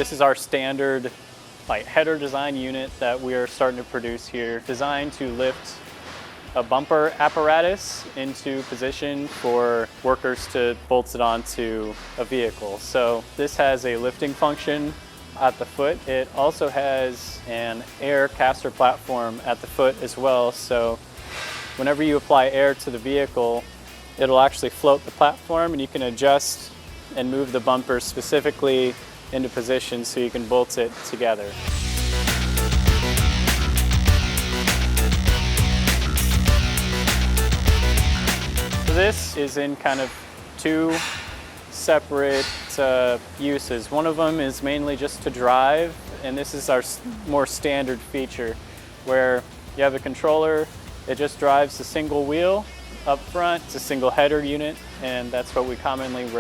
This is our standard header design unit that we are starting to produce here, designed to lift a bumper apparatus into position for workers to bolt it onto a vehicle. So this has a lifting function at the foot. It also has an air caster platform at the foot as well. So whenever you apply air to the vehicle, it'll actually float the platform, and you can adjust and move the bumper specifically into position so you can bolt it together. This is in kind of two separate uses. One of them is mainly just to drive, and this is our more standard feature where you have a controller. It just drives a single wheel up front. It's a single header unit, and that's what we commonly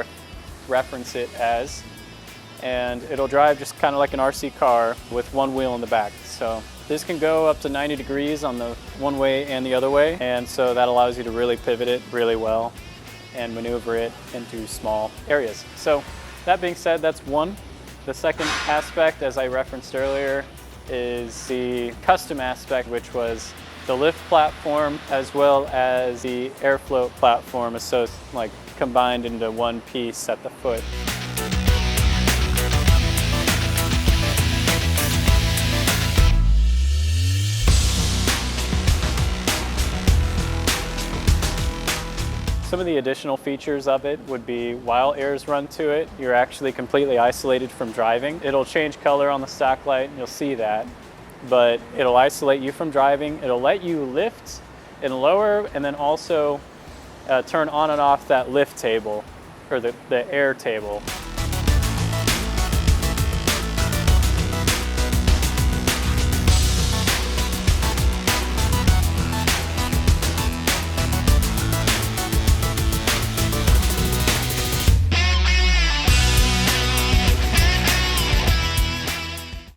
reference it as. And it'll drive just kind of like an RC car with one wheel in the back. So this can go up to 90 degrees on the one way and the other way, and so that allows you to really pivot it really well and maneuver it into small areas. So that being said, that's one. The second aspect, as I referenced earlier, is the custom aspect, which was the lift platform as well as the Airfloat platform, so combined into one piece at the foot. Some of the additional features of it would be while air's run to it, you're actually completely isolated from driving. It'll change color on the stock light, and you'll see that, but it'll isolate you from driving. It'll let you lift and lower, and then also turn on and off that lift table, or the air table.